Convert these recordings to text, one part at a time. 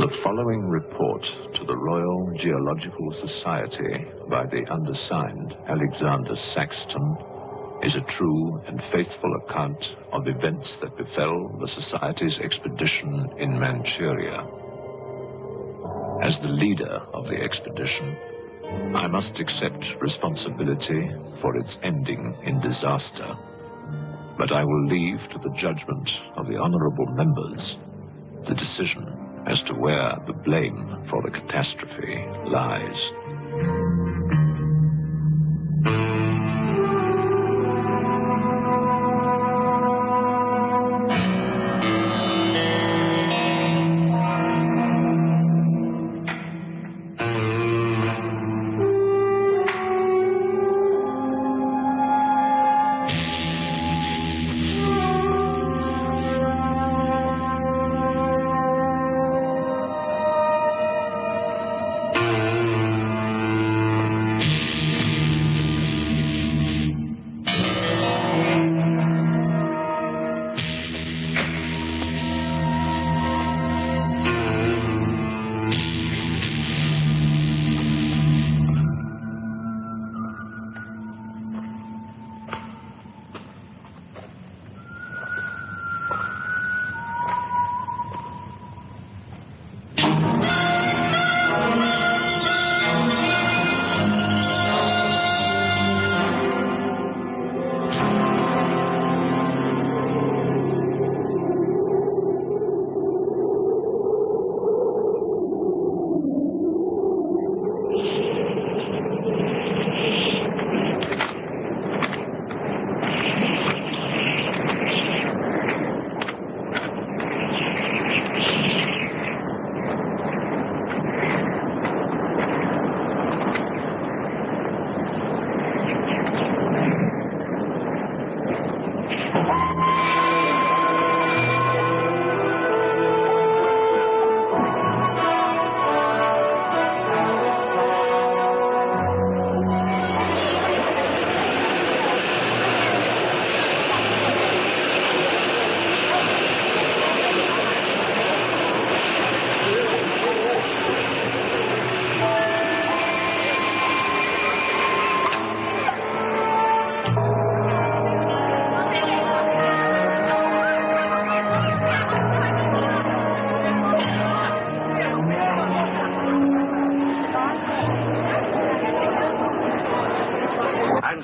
The following report to the Royal Geological Society by the undersigned Alexander Saxton is a true and faithful account of events that befell the Society's expedition in Manchuria. As the leader of the expedition, I must accept responsibility for its ending in disaster, but I will leave to the judgment of the honorable members the decision as to where the blame for the catastrophe lies.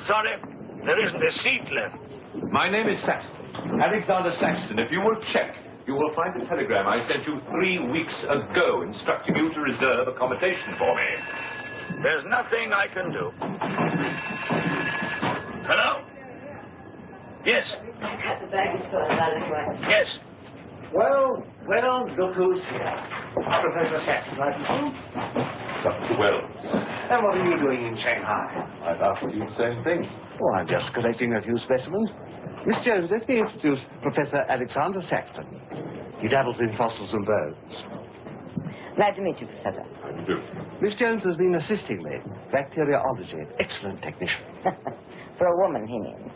Sorry, there isn't a seat left. My name is Saxton, Alexander Saxton. If you will check, you will find a telegram I sent you 3 weeks ago instructing you to reserve accommodation for me. There's nothing I can do. Hello? Yes. Yes. Well, look who's here. Professor Saxton, I presume? Dr. Wells. And what are you doing in Shanghai? I've asked you the same thing. Oh, I'm just collecting a few specimens. Miss Jones, let me introduce Professor Alexander Saxton. He dabbles in fossils and bones. Glad to meet you, Professor. How do you do? Miss Jones has been assisting me. Bacteriology. Excellent technician. For a woman, he means.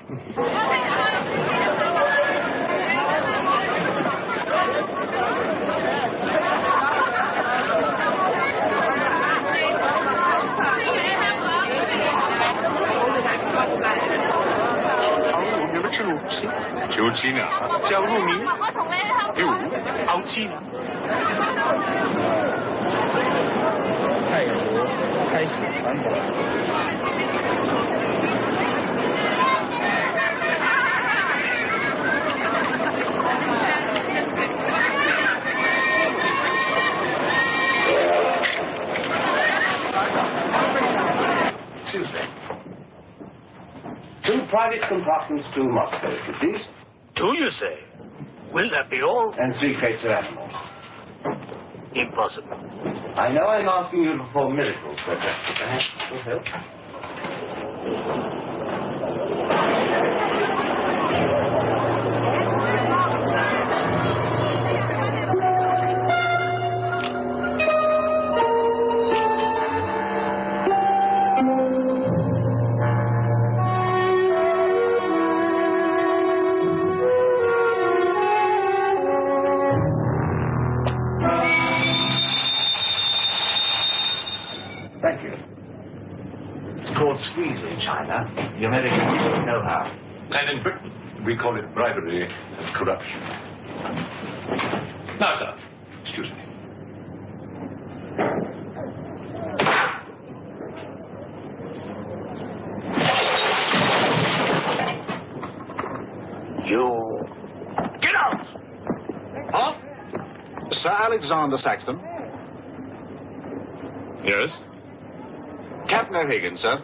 Excuse me. 2 private compartments to Moscow, if you please. 2, you say? Will that be all? And 3 crates of animals. Impossible. I know I'm asking you to perform miracles, but perhaps it will help. Thank you. It's called squeeze in China. The Americans don't know how. And in Britain, we call it bribery and corruption. Now, sir, excuse me. You... Get out! Huh? Sir Alexander Saxton? Yes? Captain O'Hagan, sir.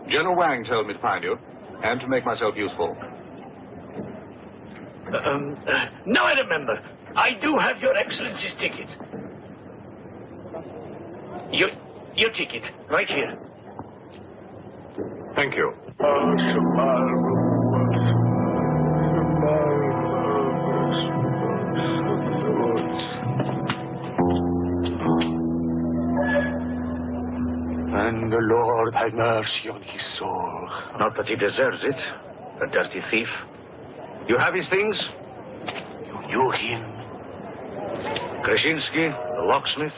General Wang told me to find you, and to make myself useful. Now I remember. I do have your Excellency's ticket. Your ticket, right here. Thank you. And the Lord have mercy on his soul. Not that he deserves it, the dirty thief. You have his things? You knew him? Krasinski, the locksmith.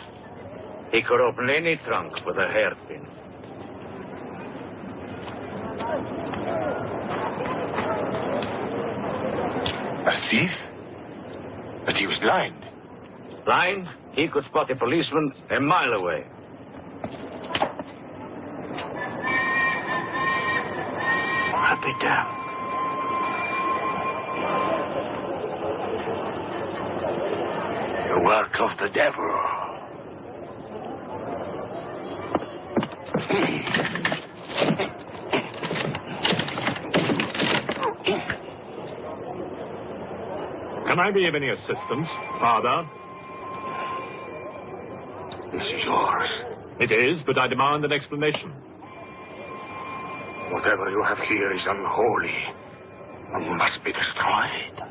He could open any trunk with a hairpin. A thief? But he was blind. Blind, he could spot a policeman a mile away. I'll be damned. The work of the devil. Can I be of any assistance, Father? This is yours. It is, but I demand an explanation. Whatever you have here is unholy and must be destroyed.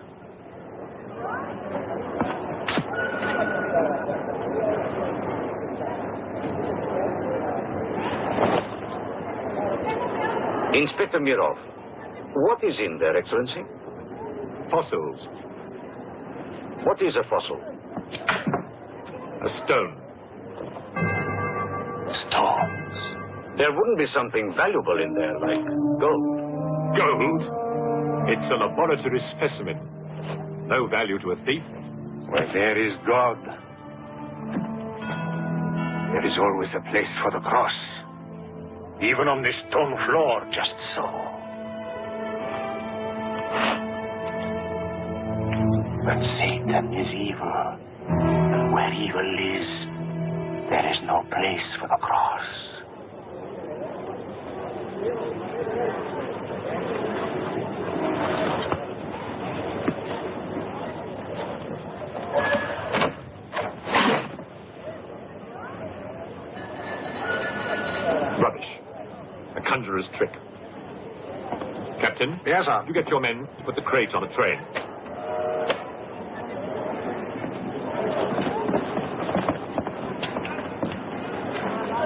Inspector Mirov, what is in there, Excellency? Fossils. What is a fossil? A stone. Stones. There wouldn't be something valuable in there, like gold. Gold? It's a laboratory specimen. No value to a thief. Where there is God, there is always a place for the cross. Even on this stone floor, just so. But Satan is evil. And where evil is, there is no place for the cross. Rubbish. A conjurer's trick. Captain? Yes, sir. You get your men to put the crate on a train.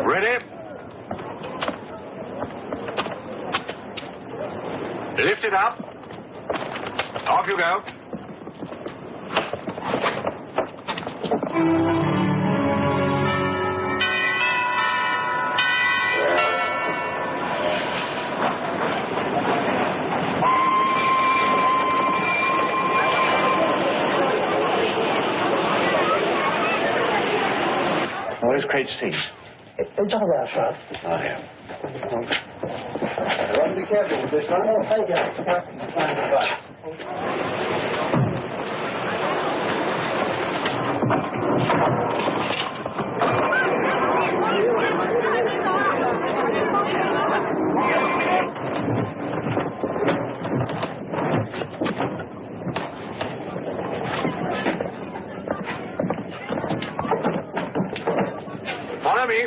Ready? Lift it up. Off you go. Where's crate C? It's all right, sir. Oh, here. Be careful with this one. Oh, thank you. Follow me.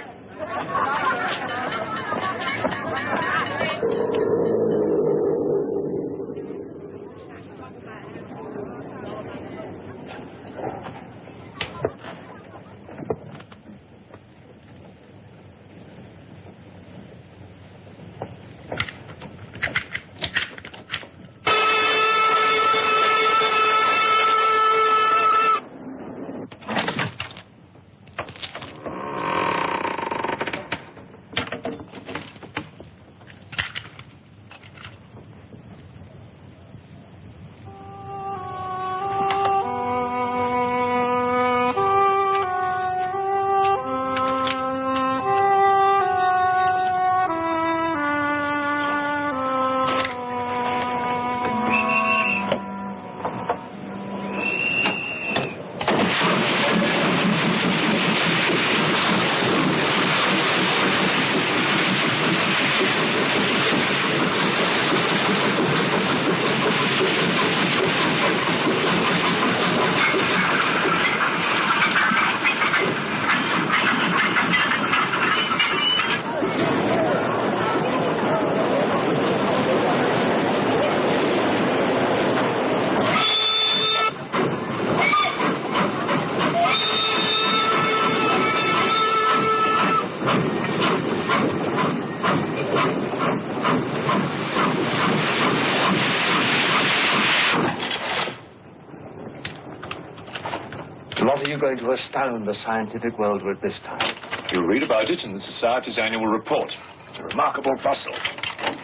you going to astound the scientific world with this time? You'll read about it in the Society's annual report. It's a remarkable fossil.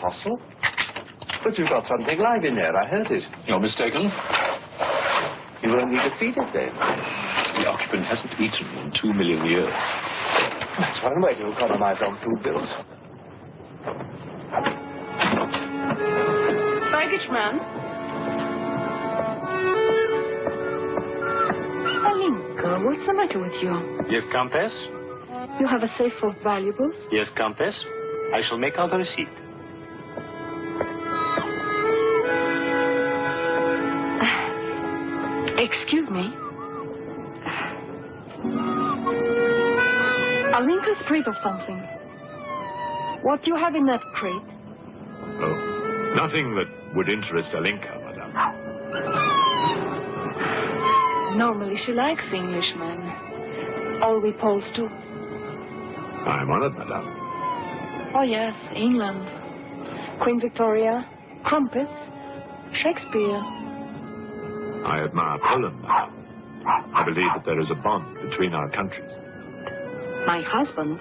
Fossil? But you've got something live in there, I heard it. You're mistaken. You won't need to feed it then. The occupant hasn't eaten in 2 million years. That's one way to economize on food bills. Baggage man. Alinka, what's the matter with you? Yes, Countess? You have a safe full of valuables? Yes, Countess. I shall make out a receipt. Excuse me. Alinka's afraid of something. What do you have in that crate? Oh, nothing that would interest Alinka, madame. Normally she likes Englishmen. All we Poles do. I'm honored, madame. Oh yes, England. Queen Victoria, crumpets, Shakespeare. I admire Poland, madame. I believe that there is a bond between our countries. My husband,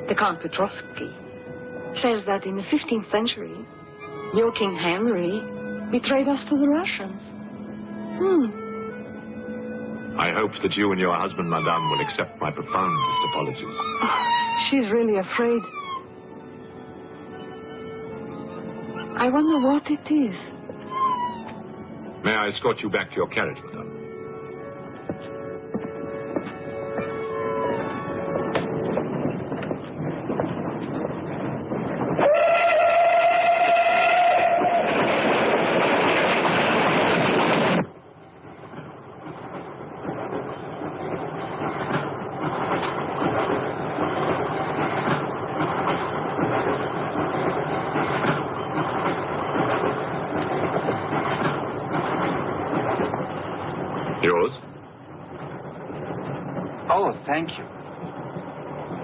the Count Petrovsky, says that in the 15th century, your King Henry betrayed us to the Russians. I hope that you and your husband, madame, will accept my profoundest apologies. Oh, she's really afraid. I wonder what it is. May I escort you back to your carriage, madame? Yours? Oh, thank you.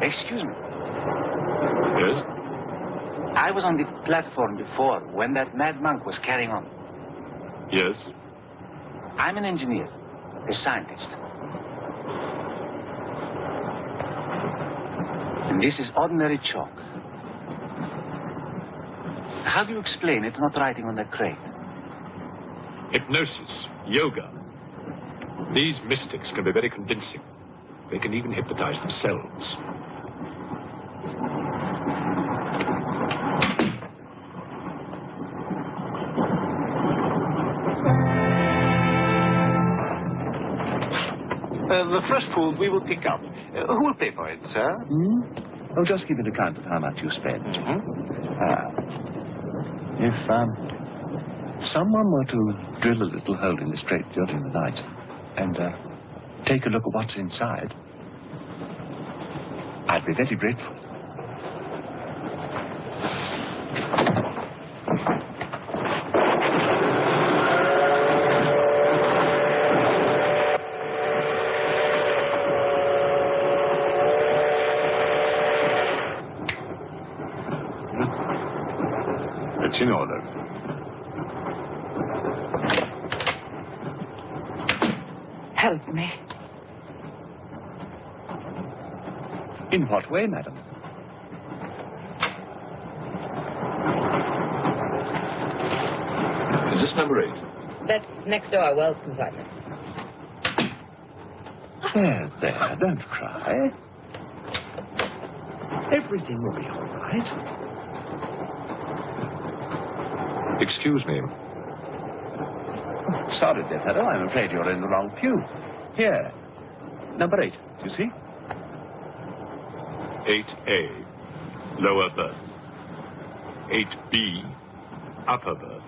Excuse me. Yes? I was on the platform before when that mad monk was carrying on. Yes? I'm an engineer, a scientist. And this is ordinary chalk. How do you explain it's not writing on the crate? Hypnosis, yoga. These mystics can be very convincing. They can even hypnotize themselves. The first food we will pick up. Who will pay for it, sir? Oh, just give an account of how much you spent. If someone were to drill a little hole in this crate during the night and take a look at what's inside, I'd be very grateful. It's in order. Help me. In what way, madam? Is this number 8? That's next to our Wells compartment. There, don't cry. Everything will be all right. Excuse me. Sorry, dear fellow, I'm afraid you're in the wrong pew. Here, number 8, do you see? 8A, lower berth. 8B, upper berth.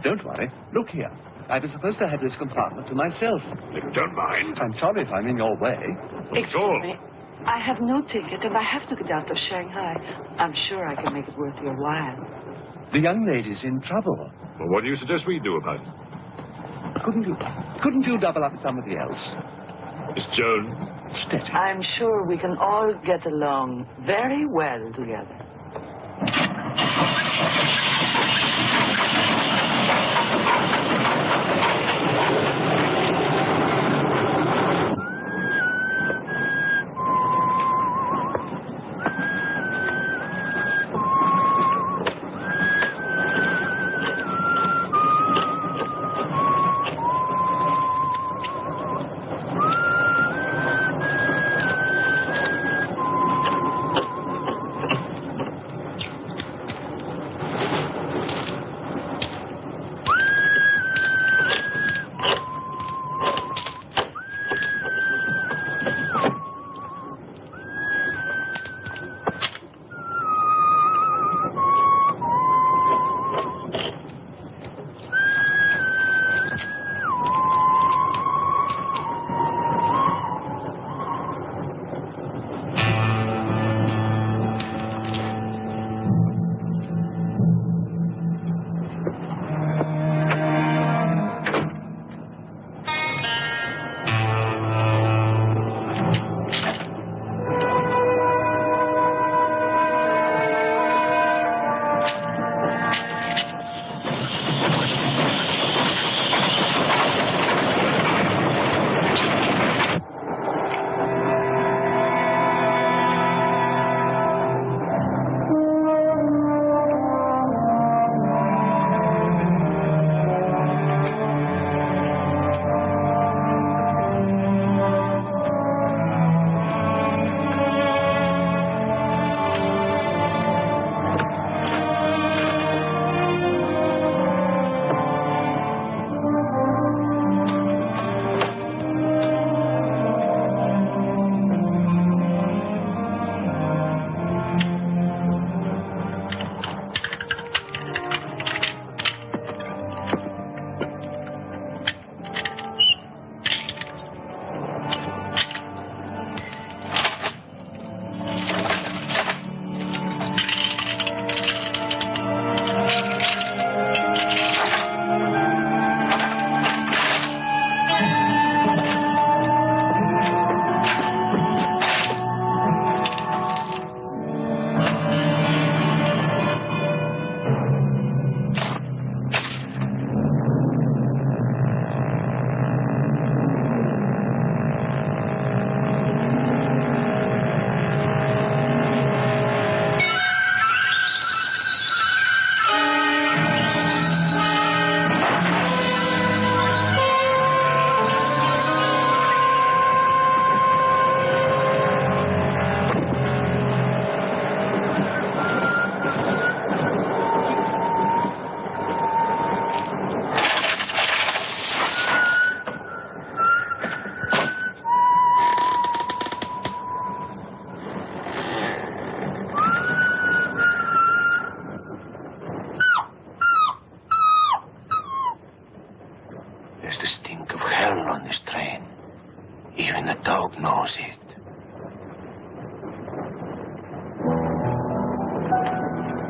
Don't worry. Look here. I was supposed to have this compartment to myself. If you don't mind. I'm sorry if I'm in your way. Excuse me. I have no ticket and I have to get out of Shanghai. I'm sure I can make it worth your while. The young lady's in trouble. Well, what do you suggest we do about it? Couldn't you double up with somebody else? Miss Jones? Steady. I'm sure we can all get along very well together.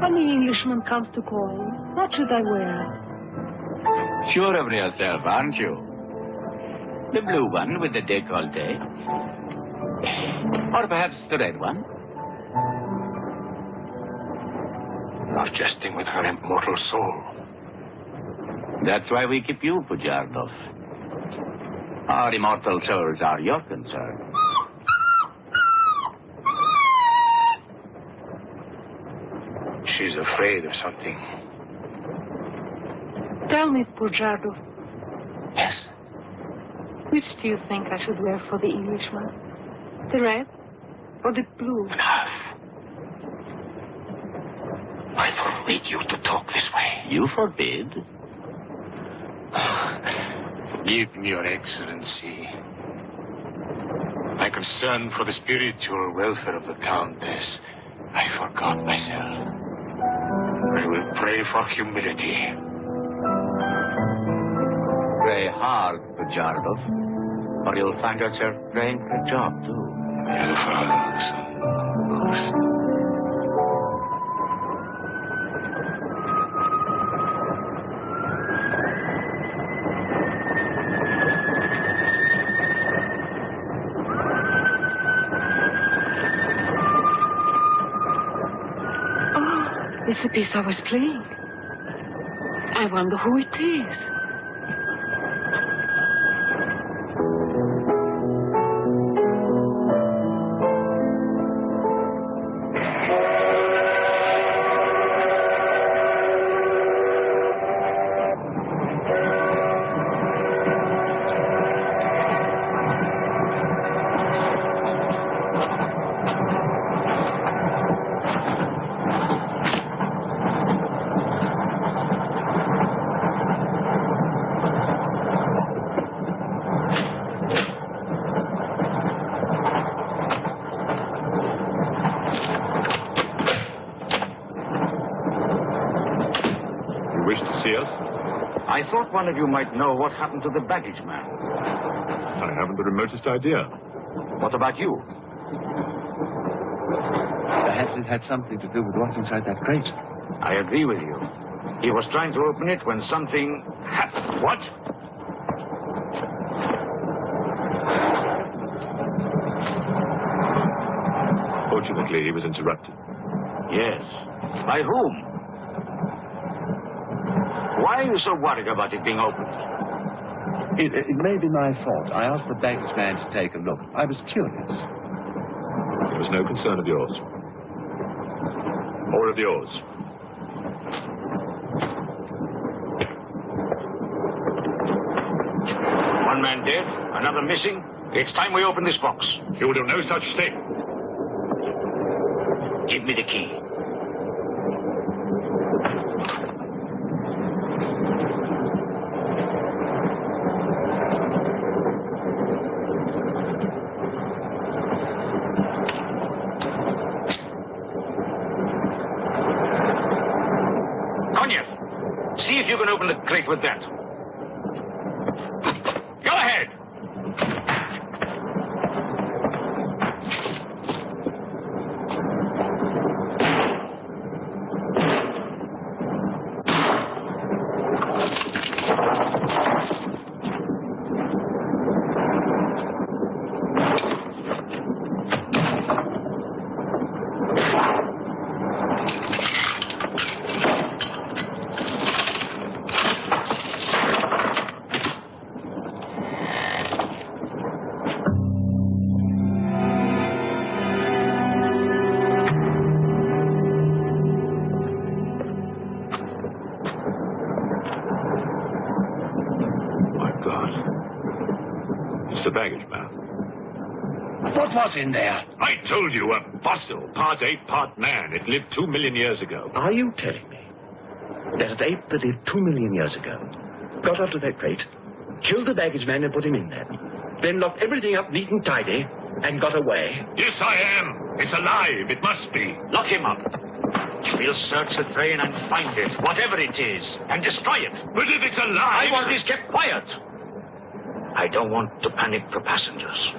When the Englishman comes to call, what should I wear? Sure of yourself, aren't you? The blue one with the décolleté. Or perhaps the red one. Not jesting with her immortal soul. That's why we keep you, Pujardov. Our immortal souls are your concern. She's afraid of something. Tell me, Pujardov. Yes. Which do you think I should wear for the Englishman? The red or the blue? Enough. I forbid you to talk this way. You forbid? Forgive me, Your Excellency. My concern for the spiritual welfare of the Countess, I forgot myself. I will pray for humility. Pray hard, Pujardov, or you'll find yourself praying for a job, too. It's the piece I was playing. I wonder who it is. I thought one of you might know what happened to the baggage man. I haven't the remotest idea. What about you? Perhaps it had something to do with what's inside that crate. I agree with you. He was trying to open it when something happened. What? Fortunately, he was interrupted. Yes. By whom? Why are you so worried about it being opened? It may be my fault. I asked the baggage man to take a look. I was curious. It was no concern of yours. Or of yours. One man dead, another missing. It's time we open this box. You will do no such thing. Give me the key. See if you can open the crate with that. Go ahead. The baggage man. What was in there? I told you, a fossil, part ape, part man. It lived 2 million years ago. Are you telling me that an ape that lived 2 million years ago got onto that crate, killed the baggage man and put him in there, then locked everything up neat and tidy and got away? Yes, I am. It's alive. It must be. Lock him up. We'll search the train and find it, whatever it is, and destroy it. But if it's alive... I want this kept quiet. I don't want to panic the passengers.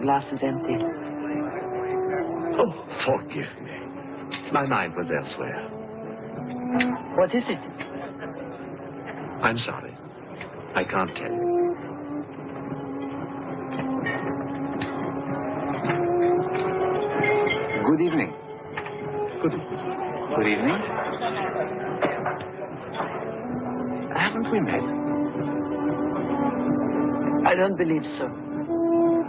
glass is empty. Oh, forgive me. My mind was elsewhere. What is it? I'm sorry. I can't tell you. Good evening. Good evening. Good evening. Haven't we met? I don't believe so.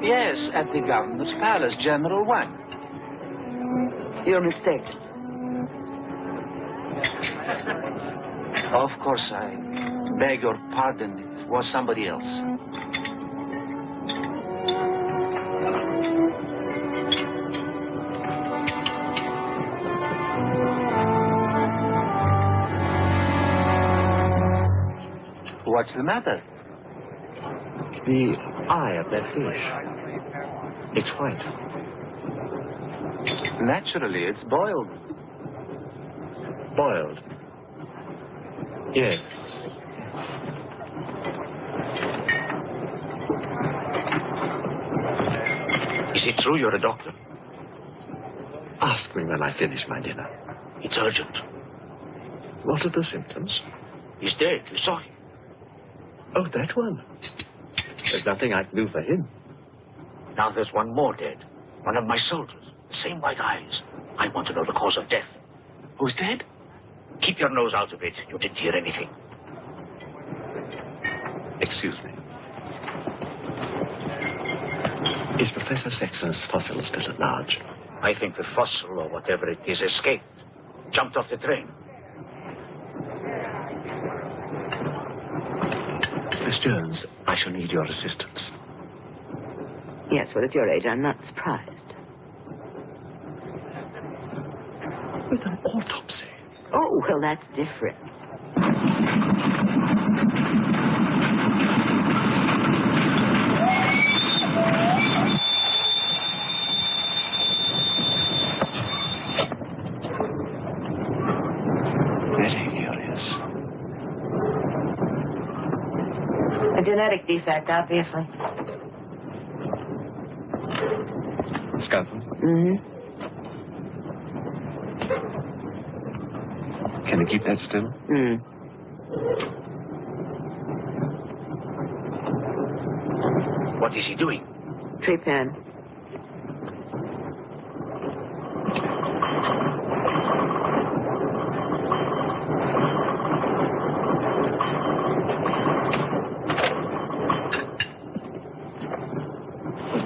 Yes, at the governor's palace, General Wang. You're mistaken. Of course, I beg your pardon. It was somebody else. What's the matter? The eye of that fish. It's white. Naturally, it's boiled. Boiled. Yes. Is it true you're a doctor? Ask me when I finish my dinner. It's urgent. What are the symptoms? He's dead. You saw him. Oh, that one. There's nothing I can do for him. Now there's one more dead. One of my soldiers. The same white eyes. I want to know the cause of death. Who's dead? Keep your nose out of it. You didn't hear anything. Excuse me. Is Professor Saxton's fossil still at large? I think the fossil, or whatever it is, escaped. Jumped off the train. Miss Jones, I shall need your assistance. Yes, well, at your age, I'm not surprised. With an autopsy. Oh, well, that's different. Very curious. A genetic defect, obviously. Scalpel? Mm-hmm. Can you keep that still? Mm. What is he doing? Trepan.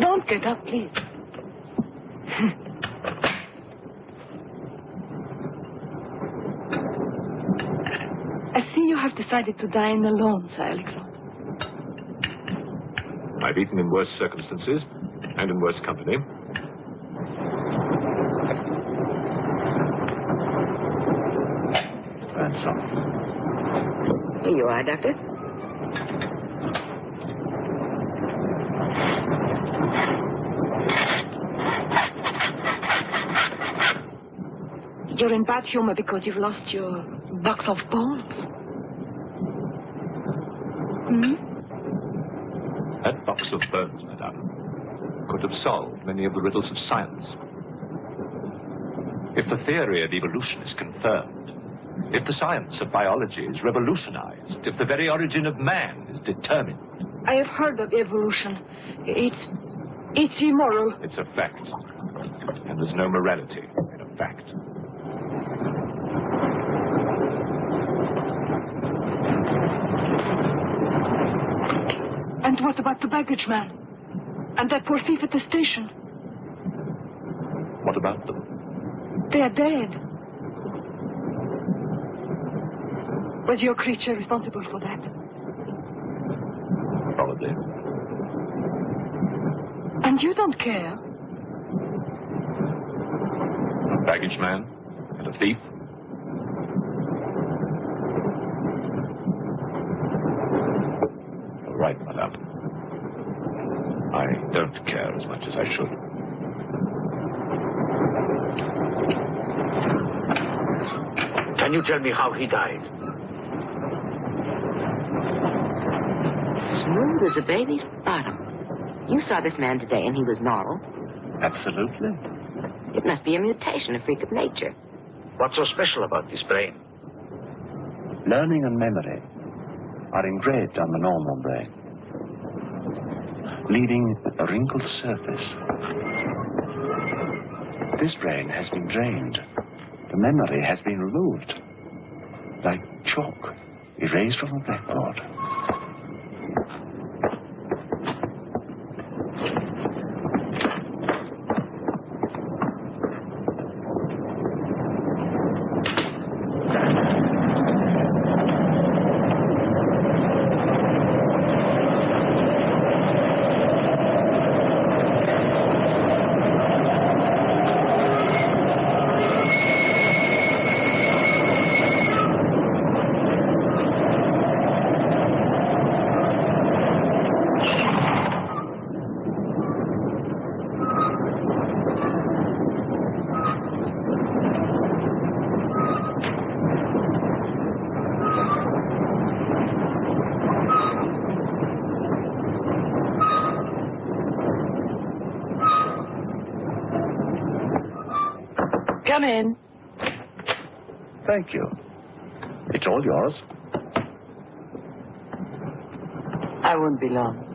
Don't get up, please. I see you have decided to dine alone, Sir Alexander. I've eaten in worse circumstances and in worse company. Ransom. Here you are, Doctor. You're in bad humor because you've lost your box of bones. Hmm? That box of bones, madame, could have solved many of the riddles of science. If the theory of evolution is confirmed, if the science of biology is revolutionized, if the very origin of man is determined. I have heard of evolution. It's immoral. It's a fact. And there's no morality in a fact. And what about the baggage man? And that poor thief at the station? What about them? They are dead. Was your creature responsible for that? Probably. And you don't care? A baggage man and a thief. You're right, madame. I don't care as much as I should. Can you tell me how he died? Smooth as a baby's bottom. You saw this man today and he was normal. Absolutely. It must be a mutation, a freak of nature. What's so special about this brain? Learning and memory are engraved on the normal brain, leaving a wrinkled surface. This brain has been drained. The memory has been removed, like chalk erased from a blackboard. Come in. Thank you. It's all yours. I won't be long.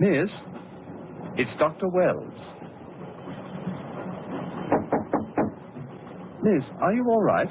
Miss, it's Dr. Wells. Miss, are you all right?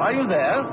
Are you there?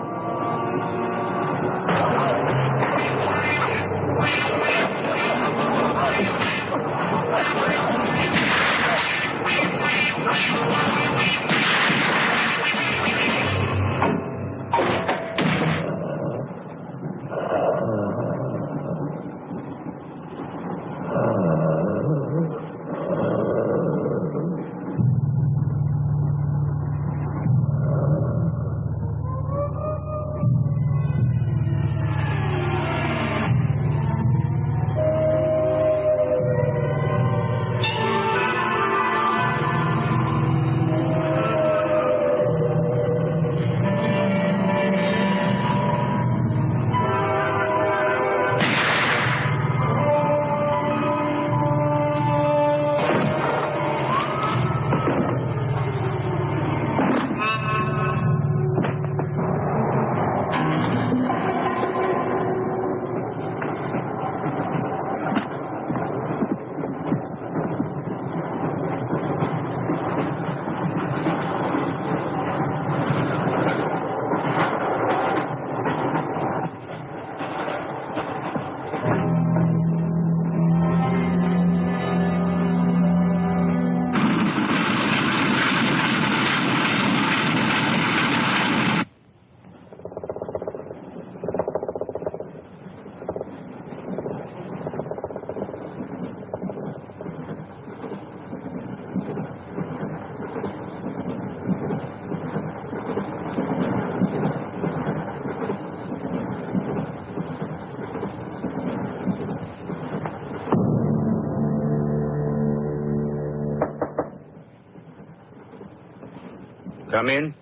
Come in.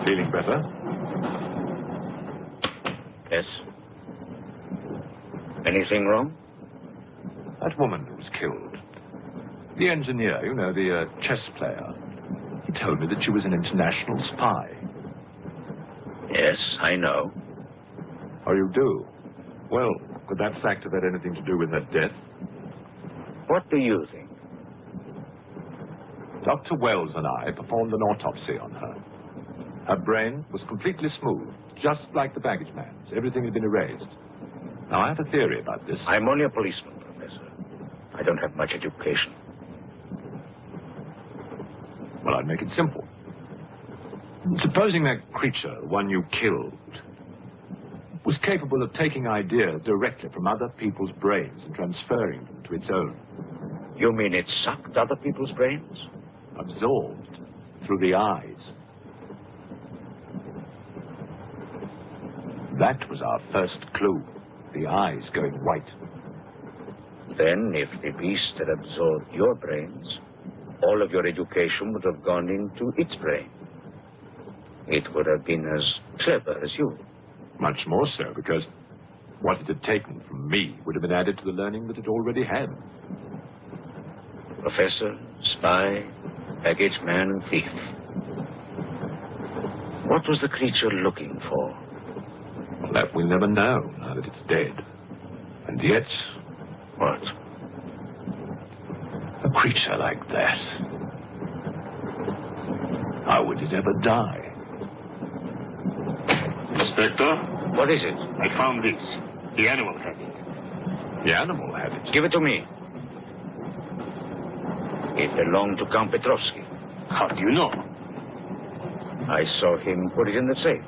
Feeling better? Yes. Anything wrong? That woman who was killed. The engineer, you know, the chess player. He told me that she was an international spy. Yes, I know. Oh, you do? Well, could that fact have had anything to do with her death? What do you think? Dr. Wells and I performed an autopsy on her. Her brain was completely smooth, just like the baggage man's. Everything had been erased. Now, I have a theory about this. I'm only a policeman, Professor. I don't have much education. Well, I'd make it simple. Supposing that creature, the one you killed, was capable of taking ideas directly from other people's brains and transferring them to its own. You mean it sucked other people's brains? Absorbed through the eyes. That was our first clue. The eyes going white. Then, if the beast had absorbed your brains, all of your education would have gone into its brain. It would have been as clever as you. Much more so, because what it had taken from me would have been added to the learning that it already had. Professor, spy, baggage man, and thief. What was the creature looking for? Well, that we'll never know, now that it's dead. And yet... What? A creature like that. How would it ever die? Inspector? What is it? I found this. The animal had it. The animal had it? Give it to me. It belonged to Count Petrovsky. How do you know? I saw him put it in the safe.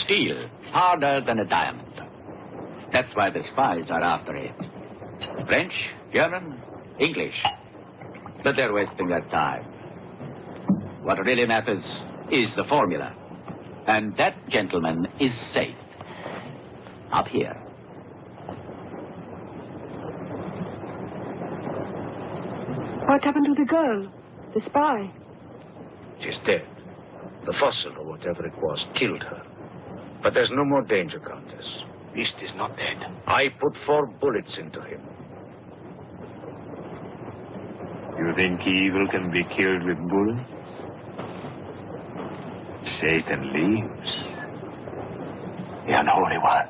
Steel, harder than a diamond. That's why the spies are after it. French, German, English. But they're wasting their time. What really matters is the formula. And that, gentleman, is safe. Up here. What happened to the girl? The spy? She's dead. The fossil, or whatever it was, killed her. But there's no more danger, Countess. Beast is not dead. I put 4 bullets into him. You think evil can be killed with bullets? Satan lives. The unholy one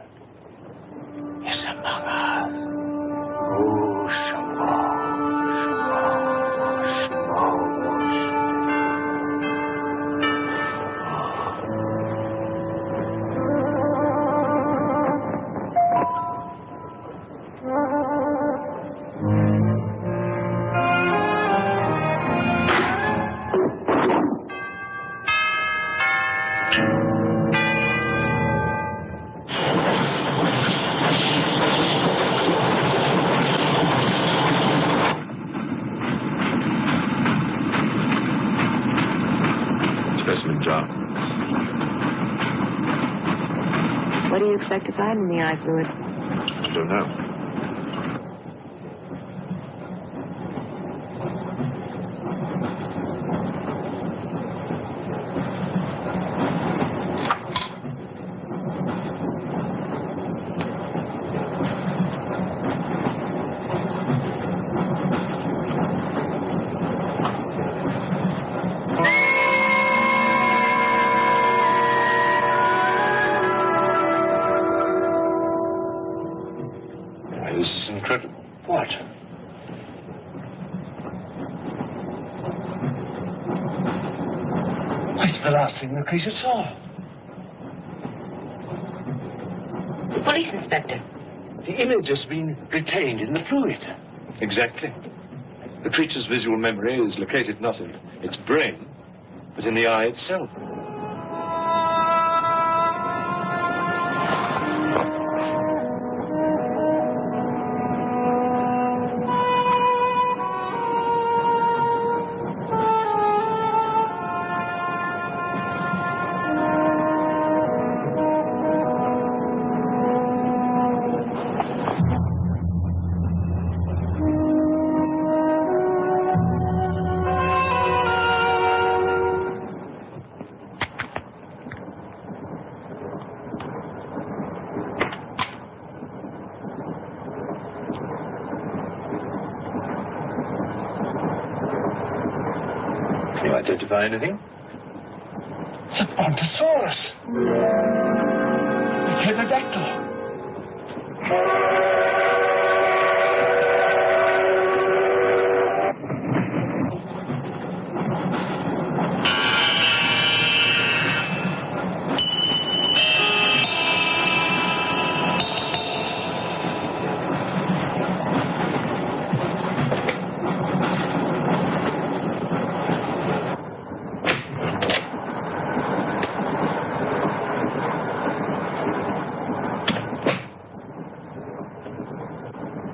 is among us. Oh, Shamo. Specimen jar. What do you expect to find in the eye fluid? I don't know. This is incredible. What? It's the last thing the creature saw. Police inspector. The image has been retained in the fluid. Exactly. The creature's visual memory is located not in its brain, but in the eye itself. identify anything? It's a Brontosaurus. A pterodactyl.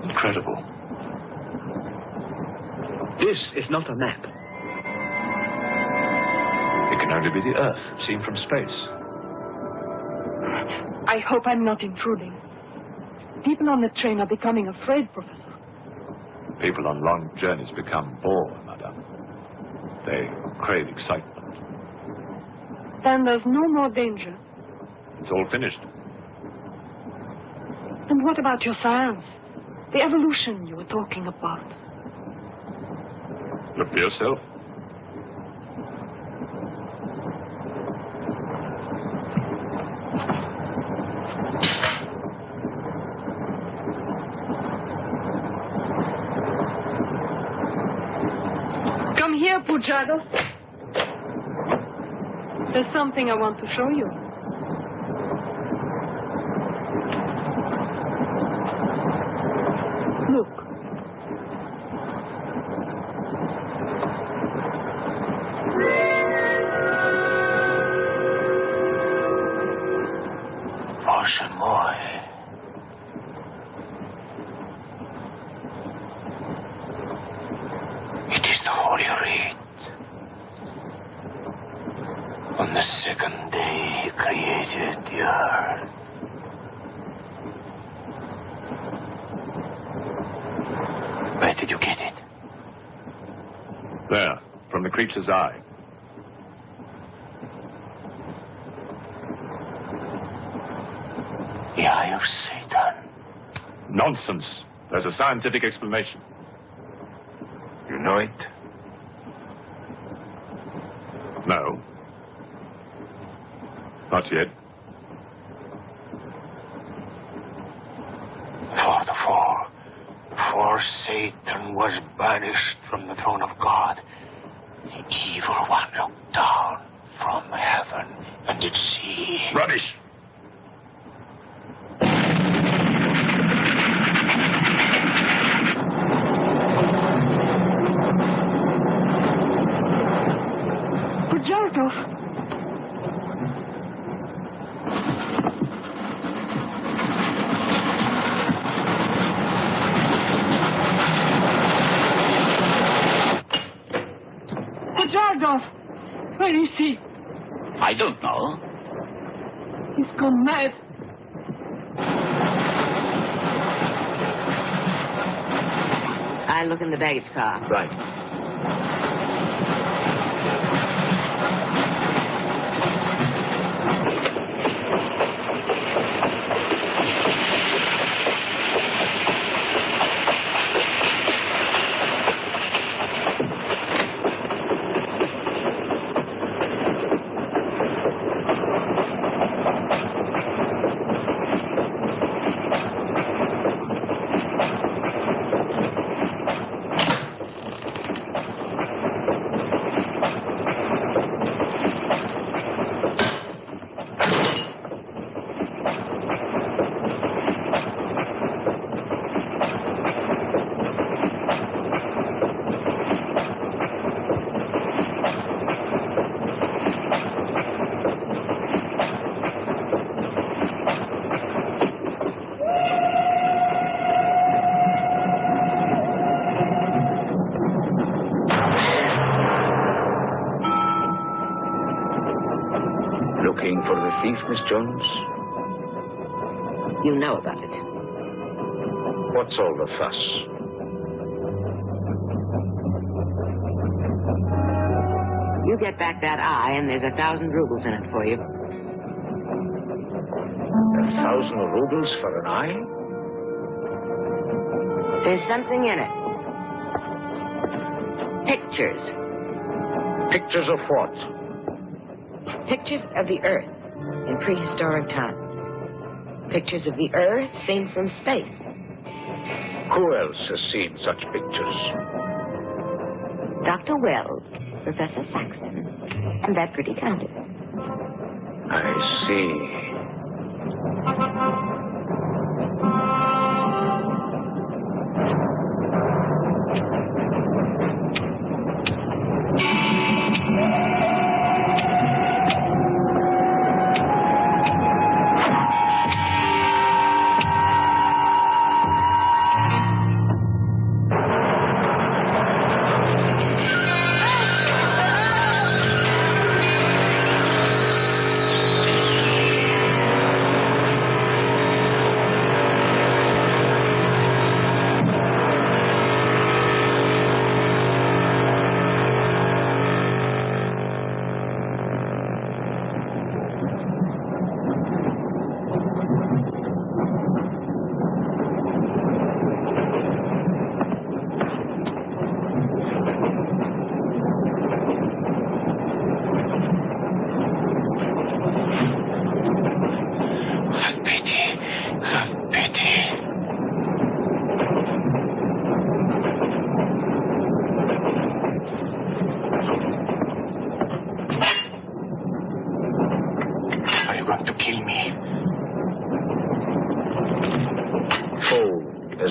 Incredible. This is not a map. It can only be the Earth, seen from space. I hope I'm not intruding. People on the train are becoming afraid, Professor. People on long journeys become bored, madame. They crave excitement. Then there's no more danger. It's all finished. And what about your science? The evolution you were talking about. Look for yourself. Come here, Pujado. There's something I want to show you. Look. Bоже мой. It is the Holy Writ. On the second day he created the earth. Where did you get it? There, from the creature's eye. The eye of Satan. Nonsense. There's a scientific explanation. You know it? No. Not yet. Before Satan was banished from the throne of God, the evil one looked down from heaven and did see... Rubbish! Pujado. Where is he? I don't know. He's gone mad. I'll look in the baggage car. Right. Looking for the thief, Miss Jones? You know about it. What's all the fuss? You get back that eye, and there's 1,000 rubles in it for you. 1,000 rubles for an eye? There's something in it. Pictures. Pictures of what? Pictures of the Earth in prehistoric times. Pictures of the Earth seen from space. Who else has seen such pictures? Dr. Wells, Professor Saxton, and that pretty countess. I see.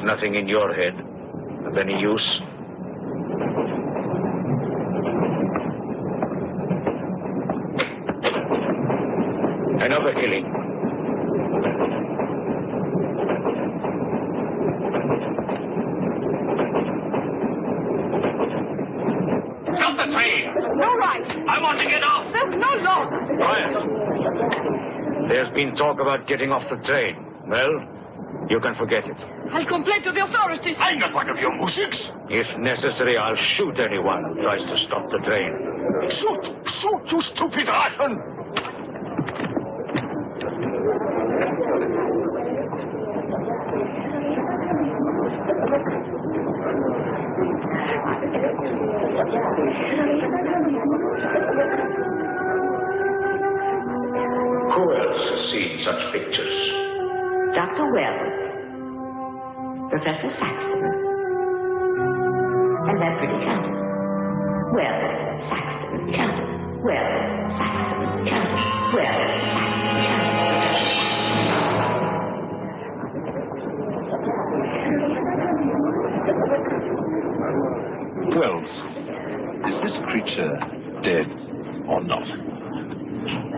Nothing in your head of any use? Another killing. Stop the train! No right! I want to get off! There's no law! Quiet. There's been talk about getting off the train. Well, you can forget it. I'll complain to the authorities. I'm not one of your musics. If necessary, I'll shoot anyone who tries to stop the train. Shoot! Shoot, you stupid Russian! Who else has seen such pictures? Dr. Wells, Professor Saxton, and that pretty countess. Wells, Saxton, countess. Wells, Saxton, countess. Wells, Saxton, countess. Wells, is this creature dead or not?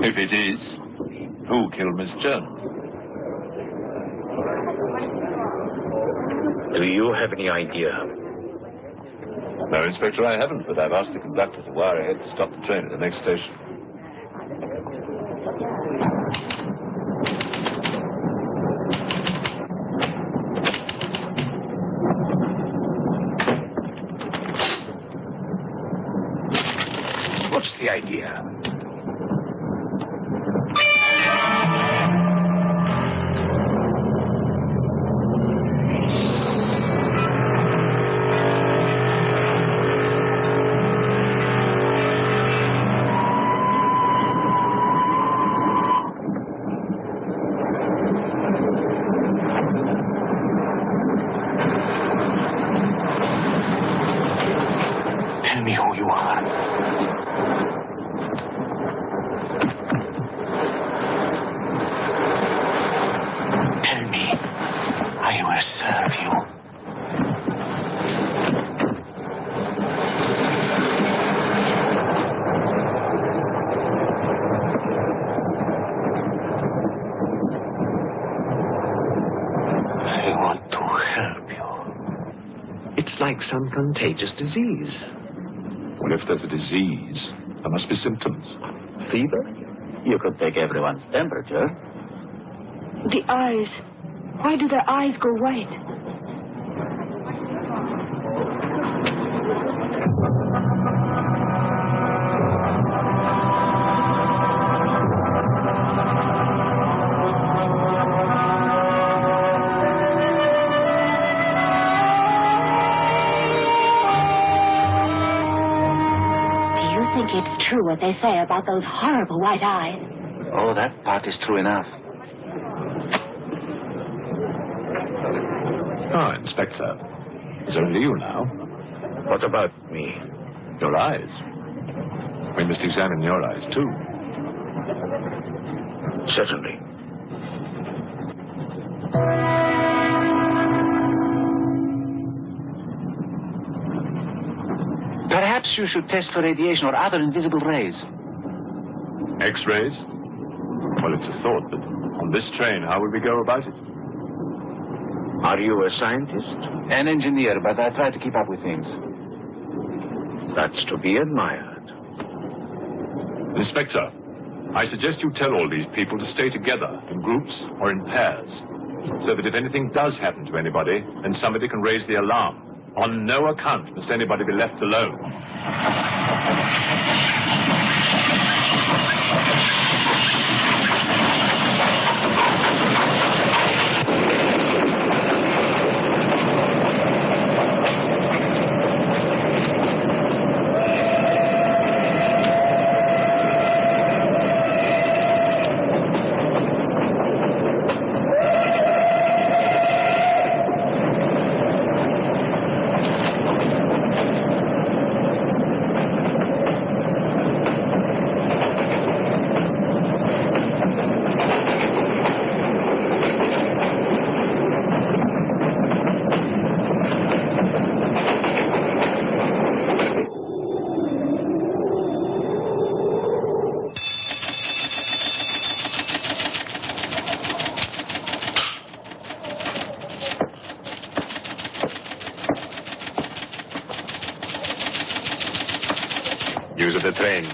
If it is, who killed Miss Jones? Do you have any idea? No, Inspector, I haven't, but I've asked the conductor to wire ahead to stop the train at the next station. What's the idea? Like some contagious disease. Well, if there's a disease, there must be symptoms. Fever? You could take everyone's temperature. The eyes. Why do their eyes go white? true what they say about those horrible white eyes. Oh, that part is true enough. Ah, Inspector. It's only you now. What about me? Your eyes. We must examine your eyes, too. Certainly. Perhaps you should test for radiation or other invisible rays. X-rays? Well, it's a thought, but on this train, how would we go about it? Are you a scientist? An engineer, but I try to keep up with things. That's to be admired. Inspector, I suggest you tell all these people to stay together, in groups or in pairs, so that if anything does happen to anybody, then somebody can raise the alarm. On no account must anybody be left alone. Use of the train.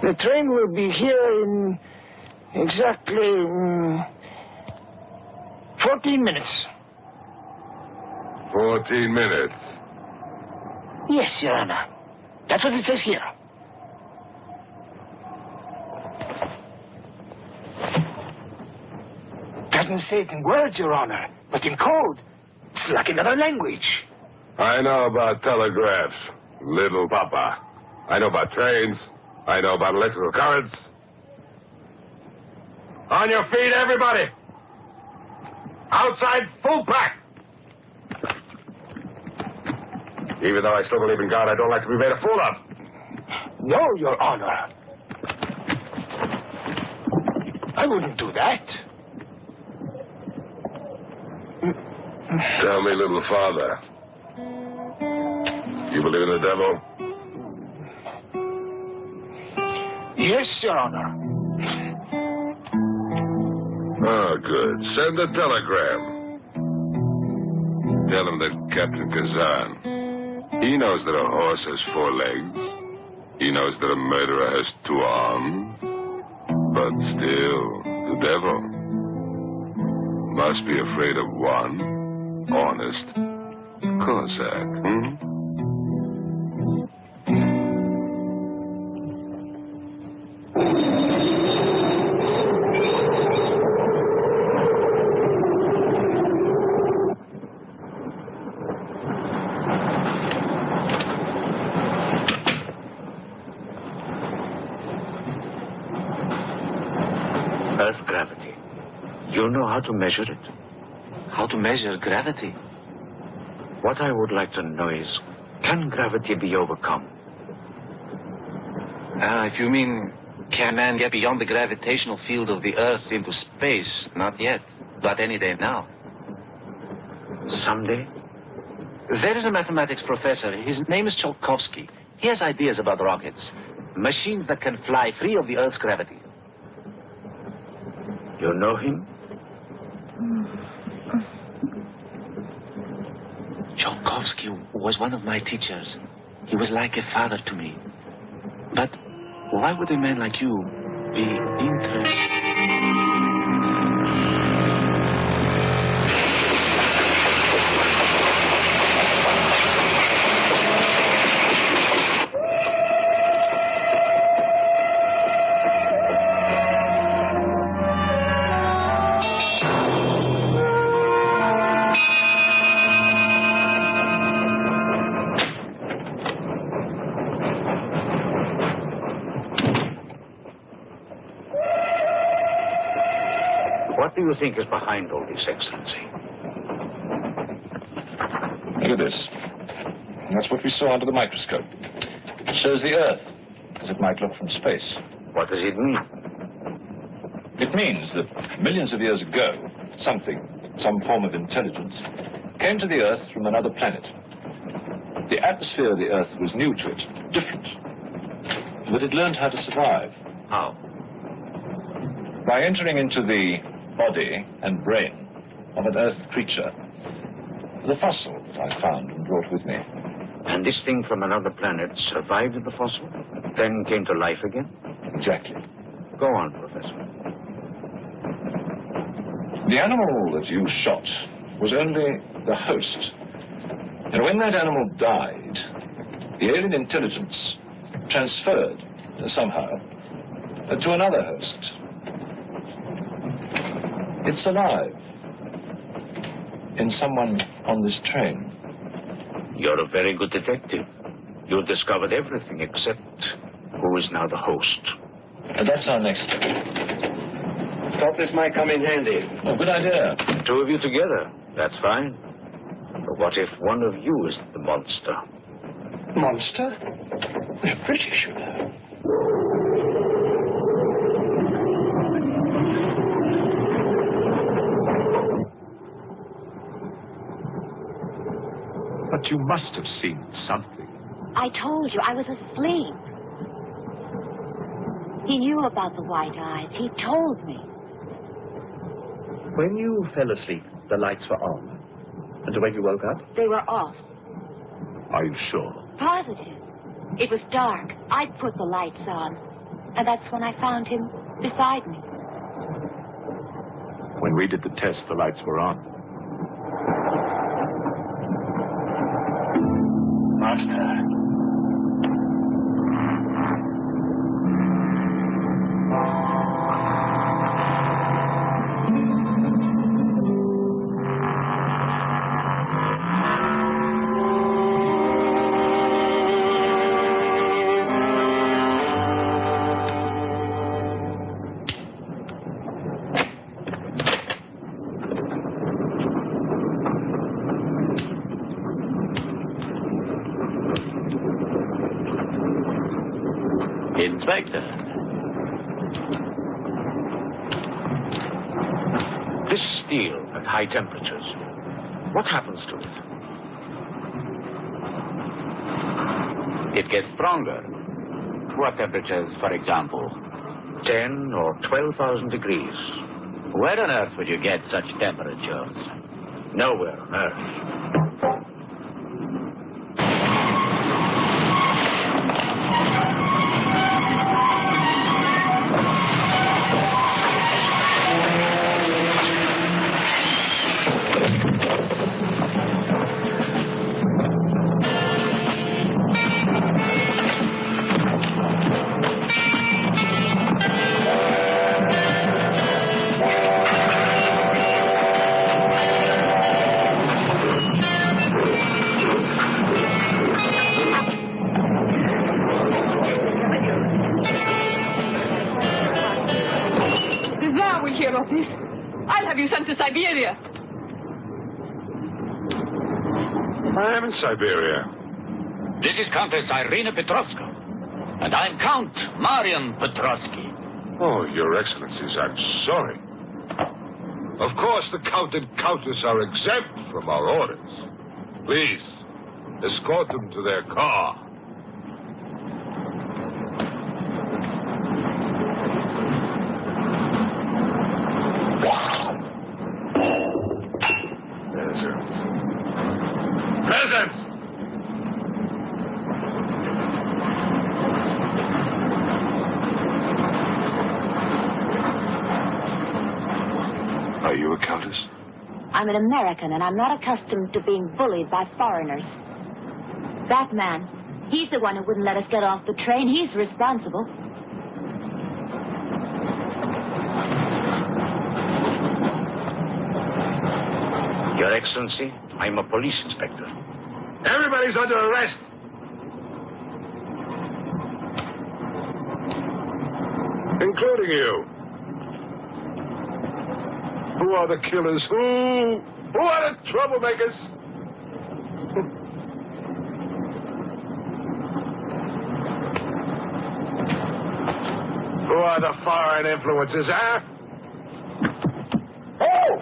The train will be here in exactly 14 minutes. 14 minutes. Yes, Your Honor. That's what it says here. Doesn't say it in words, Your Honor, but in code. It's like another language. I know about telegraphs, little papa. I know about trains. I know about electrical currents. On your feet, everybody! Outside, full pack! Even though I still believe in God, I don't like to be made a fool of. No, Your Honor. I wouldn't do that. Tell me, little father. You believe in the devil? Yes, Your Honor. Oh, good. Send a telegram. Tell him that Captain Kazan, he knows that a horse has 4 legs. He knows that a murderer has 2 arms. But still, the devil must be afraid of one honest Cossack, Earth gravity. You know how to measure it? How to measure gravity? What I would like to know is, can gravity be overcome? If you mean, can man get beyond the gravitational field of the Earth into space? Not yet, but any day now. Someday? There is a mathematics professor. His name is Tsiolkovsky. He has ideas about rockets. Machines that can fly free of the Earth's gravity. You know him? Tsiolkovsky was one of my teachers. He was like a father to me. But why would a man like you be interested? What do you think is behind all this, Excellency? Look at this. That's what we saw under the microscope. It shows the Earth as it might look from space. What does it mean? It means that millions of years ago, some form of intelligence, came to the Earth from another planet. The atmosphere of the Earth was new to it, different. But it learned how to survive. How? By entering into the body and brain of an Earth creature. The fossil that I found and brought with me. And this thing from another planet survived the fossil, then came to life again? Exactly. Go on, Professor. The animal that you shot was only the host. And when that animal died, the alien intelligence transferred somehow to another host. It's alive in someone on this train. You're a very good detective. You discovered everything except who is now the host. And that's our next step. Thought this might come in handy. Oh, good idea. Two of you together. That's fine. But what if one of you is the monster? Monster? They're British, you know. But you must have seen something. I told you, I was asleep. He knew about the white eyes. He told me. When you fell asleep, the lights were on. And when you woke up? They were off. Are you sure? Positive. It was dark. I'd put the lights on. And that's when I found him beside me. When we did the test, the lights were on. Master. Inspector. This steel at high temperatures, what happens to it? It gets stronger. What temperatures, for example? 10 or 12,000 degrees. Where on earth would you get such temperatures? Nowhere on earth. I'll have you sent to Siberia. I am in Siberia. This is Countess Irina Petrovska. And I'm Count Marian Petrovsky. Oh, Your Excellencies, I'm sorry. Of course, the Count and Countess are exempt from our orders. Please, escort them to their car. Peasants! Are you a countess? I'm an American, and I'm not accustomed to being bullied by foreigners. That man, he's the one who wouldn't let us get off the train. He's responsible. Your Excellency, I'm a police inspector. Everybody's under arrest. Including you. Who are the killers? Who are the troublemakers? Who are the foreign influences, huh? Oh!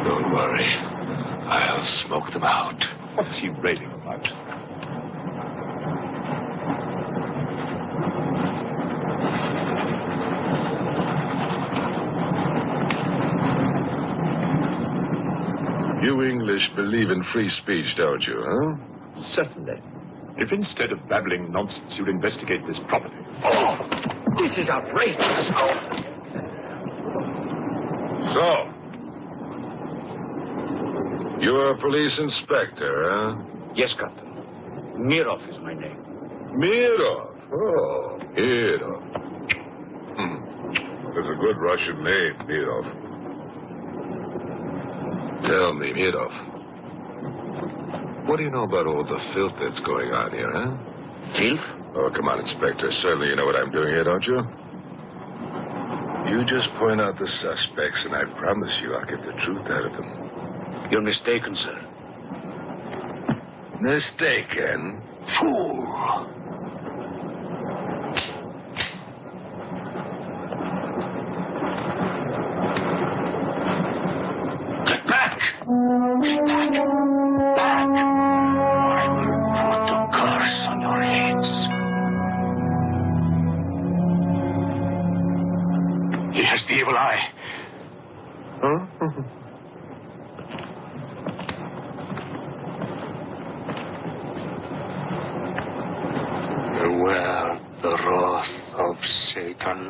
Don't worry. I'll smoke them out. What is he raving about? You English believe in free speech, don't you, huh? Certainly. If instead of babbling nonsense, you'd investigate this properly. Oh, this is outrageous. So, you're a police inspector, huh? Yes, Captain. Mirov is my name. Mirov? Oh, Mirov. That's a good Russian name, Mirov. Tell me, Mirov. What do you know about all the filth that's going on here, huh? Filth? Oh, come on, Inspector. Certainly you know what I'm doing here, don't you? You just point out the suspects, and I promise you I'll get the truth out of them. You're mistaken, sir. Mistaken? Fool! Get back! Get back! Back! I will put a curse on your heads. He has the evil eye. Huh? Beware the wrath of Satan.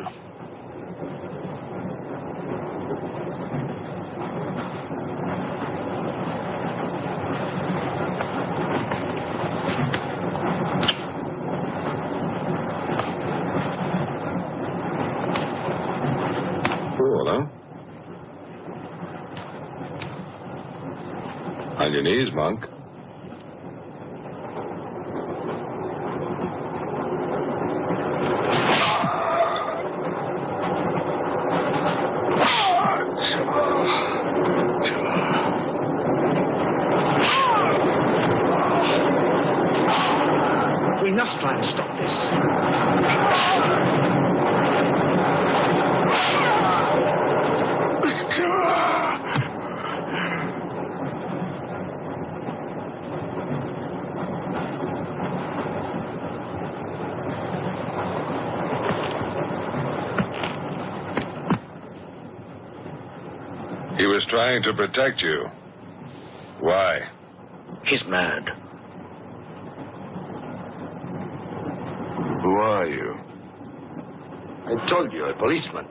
Cool, huh? On your knees, monk. We must try and stop this. He was trying to protect you. Why? He's mad. Who are you? I told you, a policeman.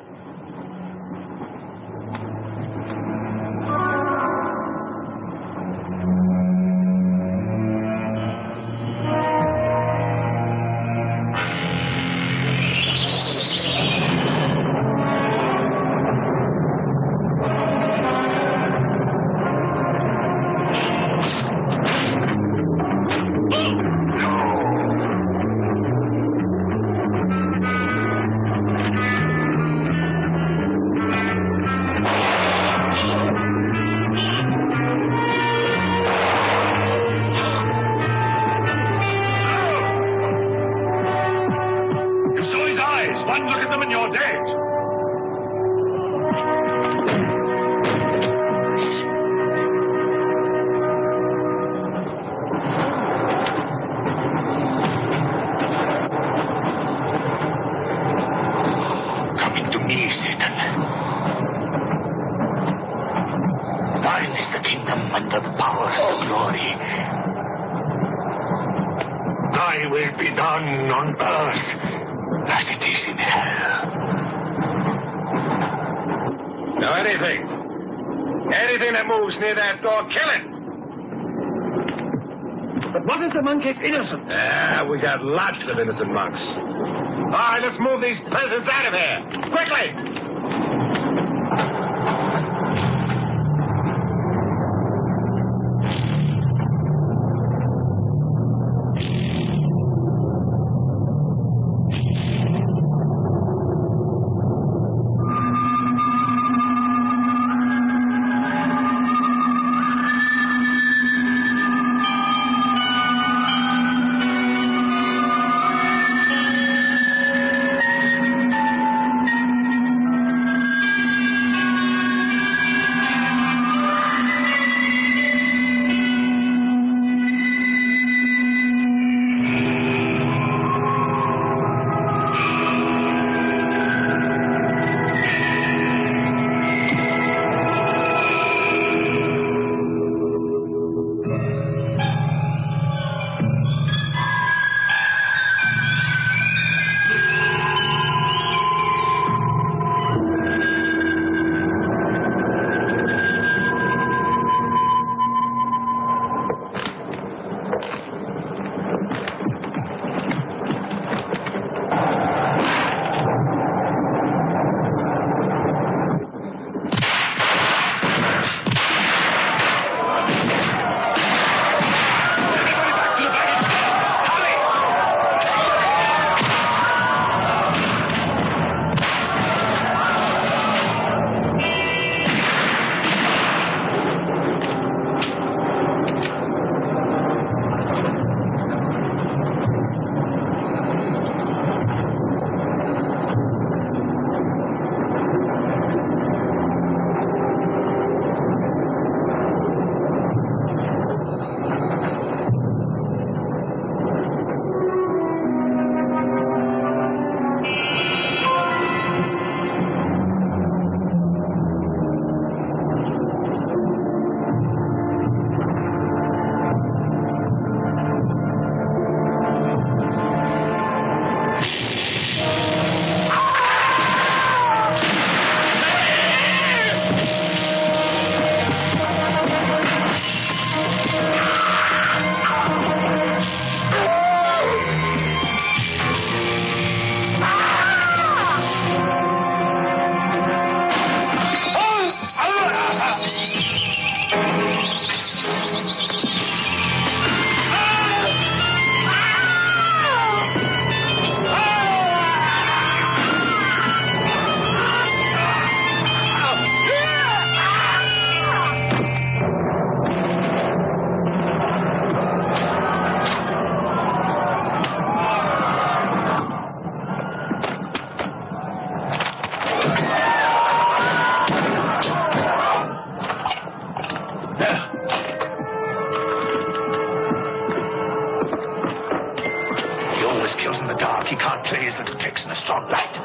Anything that moves near that door, kill it! But what if the monk is innocent? We got lots of innocent monks. All right, let's move these peasants out of here. Quickly! always kills in the dark. He can't play his little tricks in a strong light.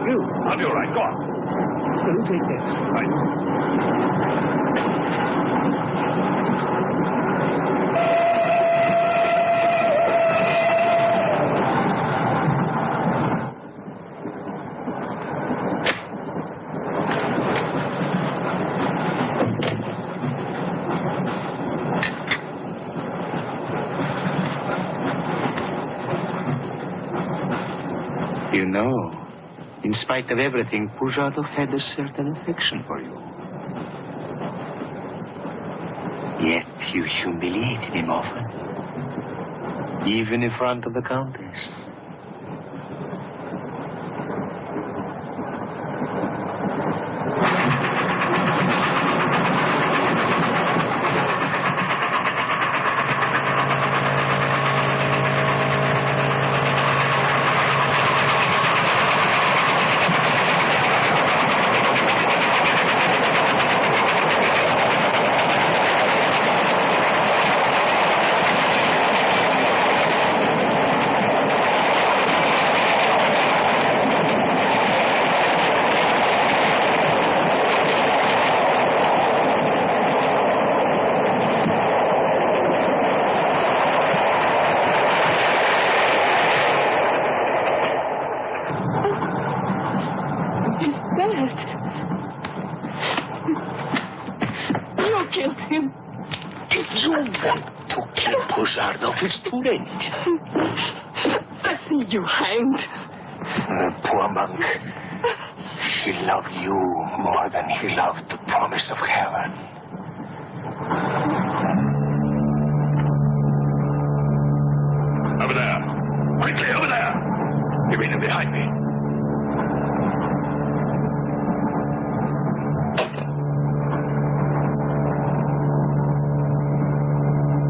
You. I'll be all right. Go on. Will you take this? Right. You know, in spite of everything, Pujado had a certain affection for you. Yet you humiliated him often, even in front of the Countess. It's too late. I see you hanged. The poor monk. He loved you more than he loved the promise of heaven. Over there. Quickly, over there. You mean them behind me?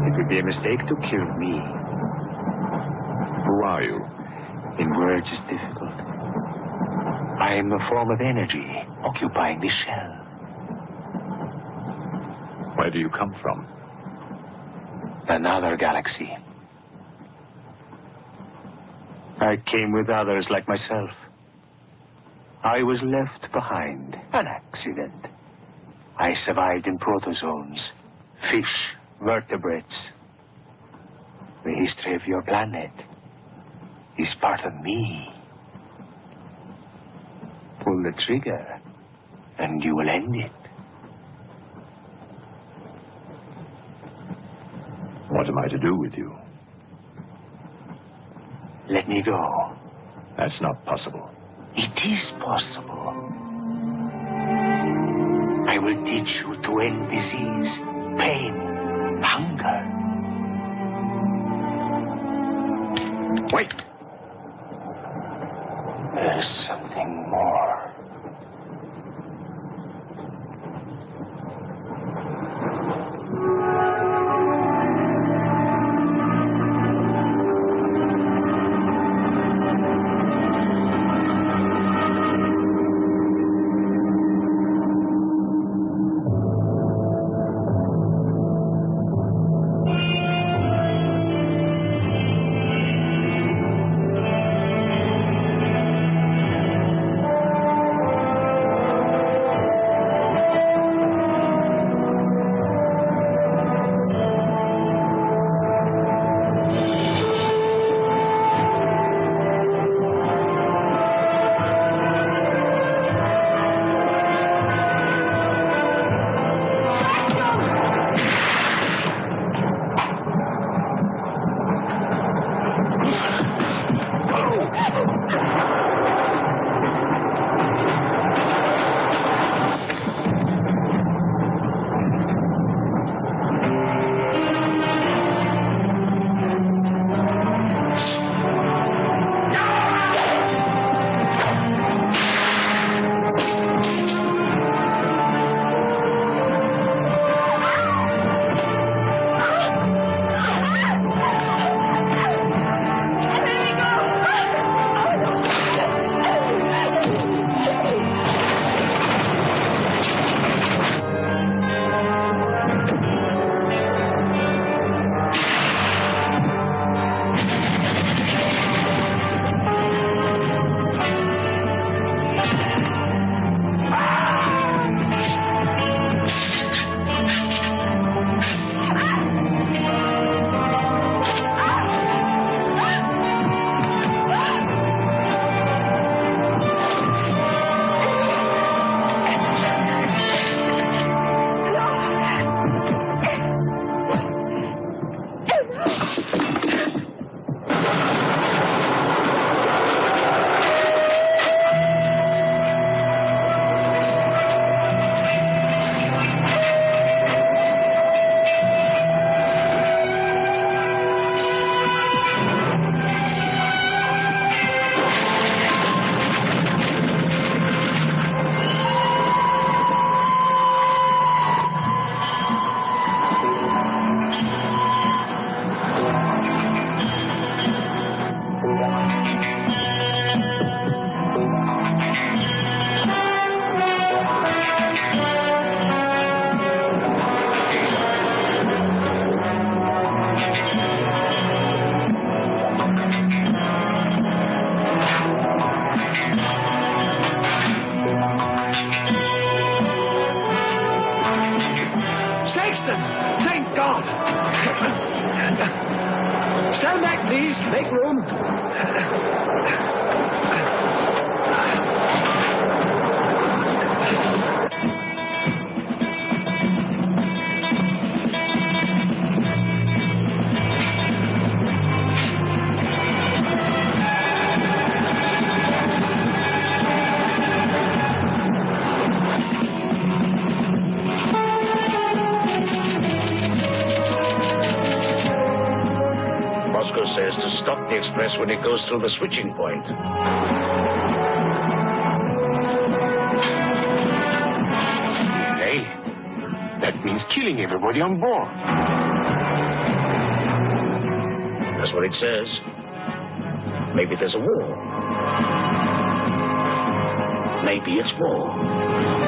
It would be a mistake to kill me. Who are you? In words, it's difficult. I am a form of energy occupying this shell. Where do you come from? Another galaxy. I came with others like myself. I was left behind. An accident. I survived in protozoans, fish, vertebrates. The history of your planet is part of me. Pull the trigger, and you will end it. What am I to do with you? Let me go. That's not possible. It is possible. I will teach you to end disease, pain, hunger. Wait. There's something more. Stand back, please. Make room. Says to stop the express when it goes through the switching point. Hey, that means killing everybody on board. That's what it says. Maybe there's a war. Maybe it's war.